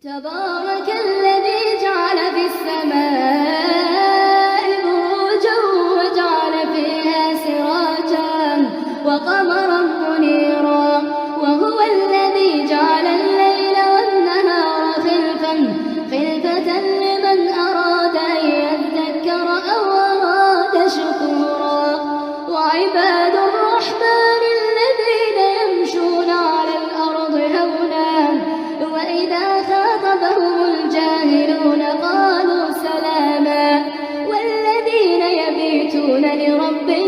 تبارك الذي جعل في السماء بروجا وجعل فيها سراجا وقمرا منيرا، وهو الذي جعل الليل والنهار خلفة لمن أراد أن يذكر أو أراد شكورا. وعباد الرحمن الذين يمشون على الأرض هونا وإذا خاطبهم الجاهلون قالوا سلاما، والذين يبيتون لربهم